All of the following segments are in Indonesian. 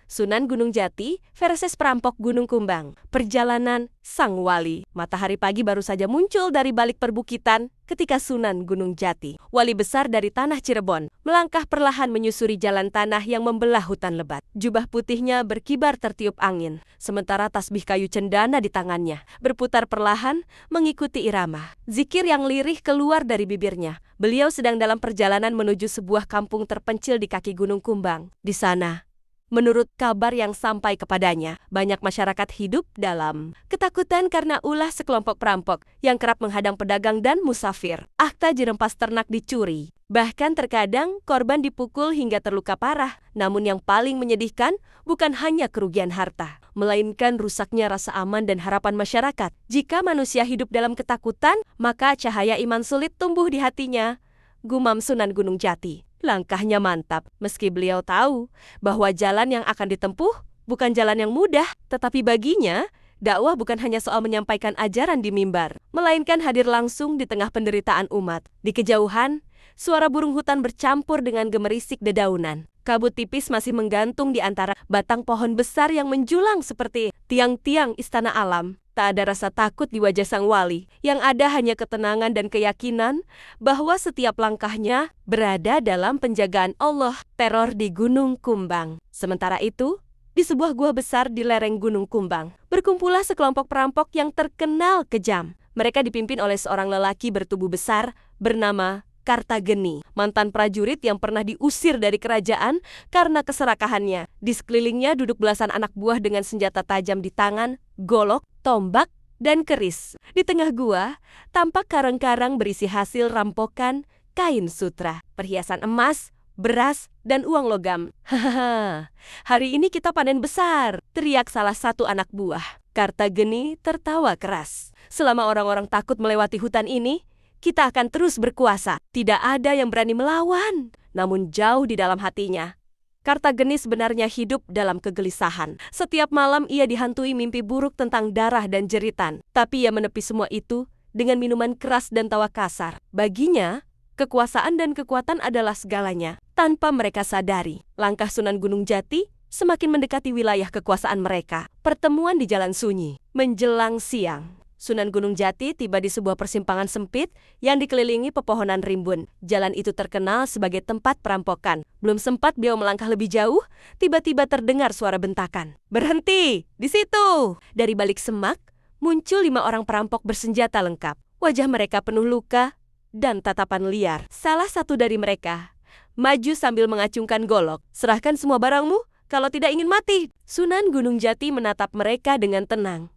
Sunan Gunung Jati versus perampok Gunung Kumbang. Perjalanan Sang Wali. Matahari pagi baru saja muncul dari balik perbukitan ketika Sunan Gunung Jati, wali besar dari tanah Cirebon, melangkah perlahan menyusuri jalan tanah yang membelah hutan lebat. Jubah putihnya berkibar tertiup angin, sementara tasbih kayu cendana di tangannya berputar perlahan mengikuti irama. Zikir yang lirih keluar dari bibirnya. Beliau sedang dalam perjalanan menuju sebuah kampung terpencil di kaki Gunung Kumbang. Di sana, menurut kabar yang sampai kepadanya, banyak masyarakat hidup dalam ketakutan karena ulah sekelompok perampok yang kerap menghadang pedagang dan musafir. Akta jerempas ternak dicuri. Bahkan terkadang korban dipukul hingga terluka parah. Namun yang paling menyedihkan bukan hanya kerugian harta, melainkan rusaknya rasa aman dan harapan masyarakat. Jika manusia hidup dalam ketakutan, maka cahaya iman sulit tumbuh di hatinya. Gumam Sunan Gunung Jati. Langkahnya mantap, meski beliau tahu bahwa jalan yang akan ditempuh bukan jalan yang mudah. Tetapi baginya, dakwah bukan hanya soal menyampaikan ajaran di mimbar, melainkan hadir langsung di tengah penderitaan umat. Di kejauhan, suara burung hutan bercampur dengan gemerisik dedaunan. Kabut tipis masih menggantung di antara batang pohon besar yang menjulang seperti tiang-tiang istana alam. Tak ada rasa takut di wajah sang wali, yang ada hanya ketenangan dan keyakinan bahwa setiap langkahnya berada dalam penjagaan Allah. Teror di Gunung Kumbang. Sementara itu, di sebuah gua besar di lereng Gunung Kumbang, berkumpullah sekelompok perampok yang terkenal kejam. Mereka dipimpin oleh seorang lelaki bertubuh besar bernama Kartageni, mantan prajurit yang pernah diusir dari kerajaan karena keserakahannya. Di sekelilingnya duduk belasan anak buah dengan senjata tajam di tangan, golok, tombak, dan keris. Di tengah gua, tampak karang-karang berisi hasil rampokan kain sutra, perhiasan emas, beras, dan uang logam. Hahaha, hari ini kita panen besar, teriak salah satu anak buah. Kartageni tertawa keras. Selama orang-orang takut melewati hutan ini, kita akan terus berkuasa. Tidak ada yang berani melawan. Namun jauh di dalam hatinya, Kartageni sebenarnya hidup dalam kegelisahan. Setiap malam ia dihantui mimpi buruk tentang darah dan jeritan. Tapi ia menepi semua itu dengan minuman keras dan tawa kasar. Baginya, kekuasaan dan kekuatan adalah segalanya. Tanpa mereka sadari, langkah Sunan Gunung Jati semakin mendekati wilayah kekuasaan mereka. Pertemuan di jalan sunyi. Menjelang siang, Sunan Gunung Jati tiba di sebuah persimpangan sempit yang dikelilingi pepohonan rimbun. Jalan itu terkenal sebagai tempat perampokan. Belum sempat beliau melangkah lebih jauh, tiba-tiba terdengar suara bentakan. "Berhenti! Di situ!" Dari balik semak, muncul 5 orang perampok bersenjata lengkap. Wajah mereka penuh luka dan tatapan liar. Salah satu dari mereka maju sambil mengacungkan golok. "Serahkan semua barangmu kalau tidak ingin mati." Sunan Gunung Jati menatap mereka dengan tenang,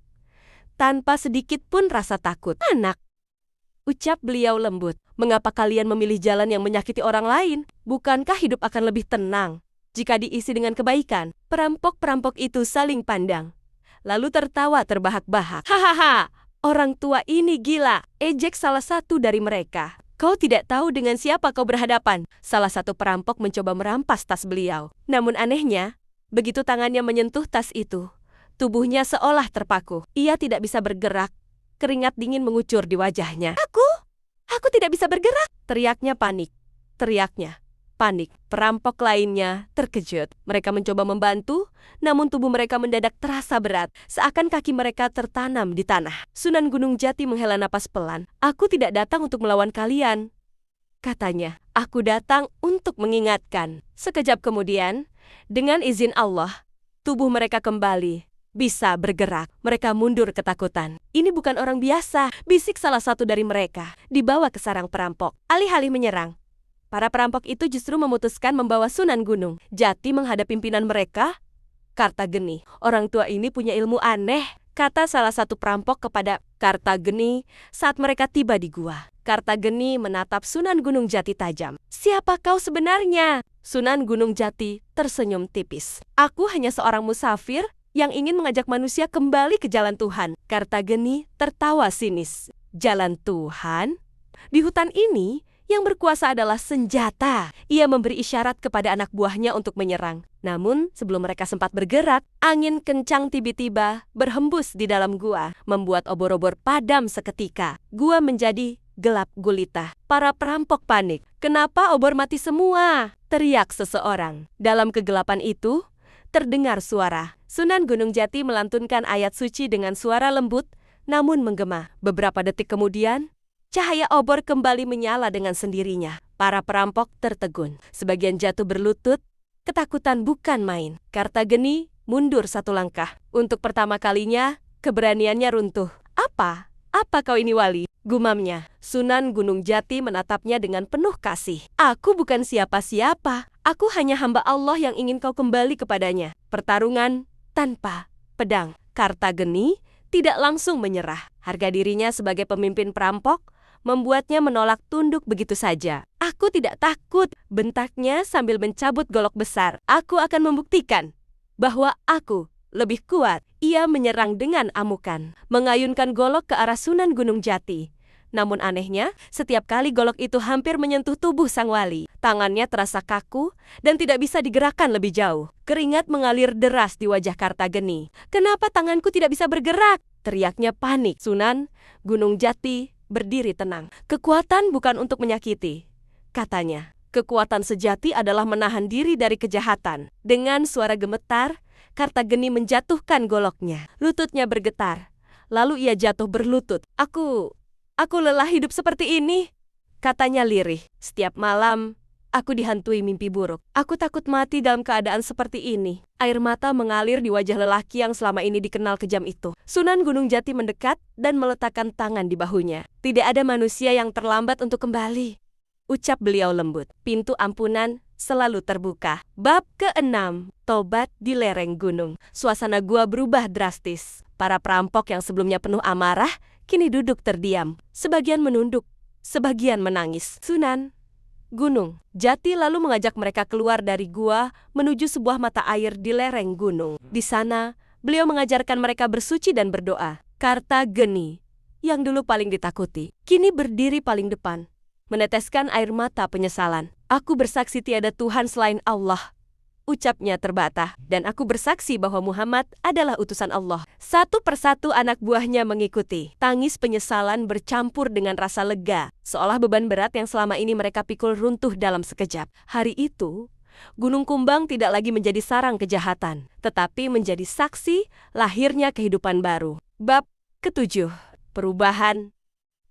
tanpa sedikit pun rasa takut. "Anak," ucap beliau lembut, "mengapa kalian memilih jalan yang menyakiti orang lain? Bukankah hidup akan lebih tenang jika diisi dengan kebaikan?" Perampok-perampok itu saling pandang, lalu tertawa terbahak-bahak. "Hahaha, orang tua ini gila," ejek salah satu dari mereka. "Kau tidak tahu dengan siapa kau berhadapan." Salah satu perampok mencoba merampas tas beliau. Namun anehnya, begitu tangannya menyentuh tas itu, tubuhnya seolah terpaku. Ia tidak bisa bergerak. Keringat dingin mengucur di wajahnya. Aku tidak bisa bergerak!" Teriaknya panik. Perampok lainnya terkejut. Mereka mencoba membantu, namun tubuh mereka mendadak terasa berat, seakan kaki mereka tertanam di tanah. Sunan Gunung Jati menghela napas pelan. "Aku tidak datang untuk melawan kalian," katanya. "Aku datang untuk mengingatkan." Sekejap kemudian, dengan izin Allah, tubuh mereka kembali bisa bergerak. Mereka mundur ketakutan. "Ini bukan orang biasa," bisik salah satu dari mereka. Dibawa ke sarang perampok. Alih-alih menyerang, para perampok itu justru memutuskan membawa Sunan Gunung Jati menghadap pimpinan mereka, Kartageni. "Orang tua ini punya ilmu aneh," kata salah satu perampok kepada Kartageni saat mereka tiba di gua. Kartageni menatap Sunan Gunung Jati tajam. "Siapa kau sebenarnya?" Sunan Gunung Jati tersenyum tipis. "Aku hanya seorang musafir yang ingin mengajak manusia kembali ke jalan Tuhan." Kartageni tertawa sinis. "Jalan Tuhan? Di hutan ini yang berkuasa adalah senjata." Ia memberi isyarat kepada anak buahnya untuk menyerang. Namun sebelum mereka sempat bergerak, angin kencang tiba-tiba berhembus di dalam gua, membuat obor-obor padam seketika. Gua menjadi gelap gulita. Para perampok panik. "Kenapa obor mati semua?" teriak seseorang. Dalam kegelapan itu, terdengar suara. Sunan Gunung Jati melantunkan ayat suci dengan suara lembut, namun menggema. Beberapa detik kemudian, cahaya obor kembali menyala dengan sendirinya. Para perampok tertegun. Sebagian jatuh berlutut, ketakutan bukan main. Kartageni mundur satu langkah. Untuk pertama kalinya, keberaniannya runtuh. Apa? Apa kau ini wali? Gumamnya. Sunan Gunung Jati menatapnya dengan penuh kasih. Aku bukan siapa-siapa. Aku hanya hamba Allah yang ingin kau kembali kepadanya. Pertarungan tanpa pedang. Kartageni tidak langsung menyerah. Harga dirinya sebagai pemimpin perampok membuatnya menolak tunduk begitu saja. Aku tidak takut, bentaknya sambil mencabut golok besar. Aku akan membuktikan bahwa aku lebih kuat. Ia menyerang dengan amukan, mengayunkan golok ke arah Sunan Gunung Jati. Namun anehnya, setiap kali golok itu hampir menyentuh tubuh sang wali. Tangannya terasa kaku dan tidak bisa digerakkan lebih jauh. Keringat mengalir deras di wajah Kartageni. Kenapa tanganku tidak bisa bergerak? Teriaknya panik. Sunan Gunung Jati berdiri tenang. Kekuatan bukan untuk menyakiti, katanya. Kekuatan sejati adalah menahan diri dari kejahatan. Dengan suara gemetar, Kartageni menjatuhkan goloknya. Lututnya bergetar. Lalu ia jatuh berlutut. Aku lelah hidup seperti ini, katanya lirih. Setiap malam, aku dihantui mimpi buruk. Aku takut mati dalam keadaan seperti ini. Air mata mengalir di wajah lelaki yang selama ini dikenal kejam itu. Sunan Gunung Jati mendekat dan meletakkan tangan di bahunya. Tidak ada manusia yang terlambat untuk kembali, ucap beliau lembut. Pintu ampunan selalu terbuka. Bab ke-6, Tobat di Lereng Gunung. Suasana gua berubah drastis. Para perampok yang sebelumnya penuh amarah, kini duduk terdiam. Sebagian menunduk, sebagian menangis. Sunan Gunung Jati lalu mengajak mereka keluar dari gua menuju sebuah mata air di lereng gunung. Di sana, beliau mengajarkan mereka bersuci dan berdoa. Kartageni, yang dulu paling ditakuti, kini berdiri paling depan, meneteskan air mata penyesalan. Aku bersaksi tiada Tuhan selain Allah, ucapnya terbata, dan aku bersaksi bahwa Muhammad adalah utusan Allah. Satu persatu anak buahnya mengikuti. Tangis penyesalan bercampur dengan rasa lega, seolah beban berat yang selama ini mereka pikul runtuh dalam sekejap. Hari itu, Gunung Kumbang tidak lagi menjadi sarang kejahatan, tetapi menjadi saksi lahirnya kehidupan baru. Bab ke-7, Perubahan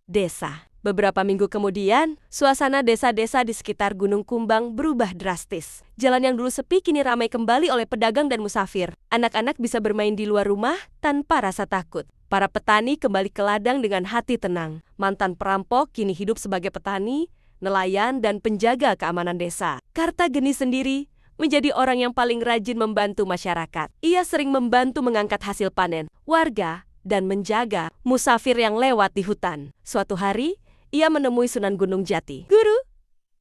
Desa. Beberapa minggu kemudian, suasana desa-desa di sekitar Gunung Kumbang berubah drastis. Jalan yang dulu sepi kini ramai kembali oleh pedagang dan musafir. Anak-anak bisa bermain di luar rumah tanpa rasa takut. Para petani kembali ke ladang dengan hati tenang. Mantan perampok kini hidup sebagai petani, nelayan, dan penjaga keamanan desa. Kartageni sendiri menjadi orang yang paling rajin membantu masyarakat. Ia sering membantu mengangkat hasil panen warga dan menjaga musafir yang lewat di hutan. Suatu hari, ia menemui Sunan Gunung Jati. Guru,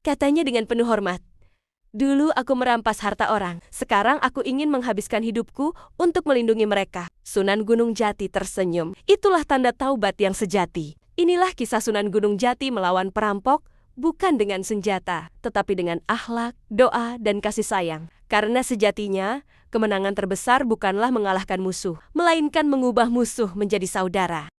katanya dengan penuh hormat. Dulu aku merampas harta orang. Sekarang aku ingin menghabiskan hidupku untuk melindungi mereka. Sunan Gunung Jati tersenyum. Itulah tanda taubat yang sejati. Inilah kisah Sunan Gunung Jati melawan perampok, bukan dengan senjata, tetapi dengan akhlak, doa, dan kasih sayang. Karena sejatinya, kemenangan terbesar bukanlah mengalahkan musuh, melainkan mengubah musuh menjadi saudara.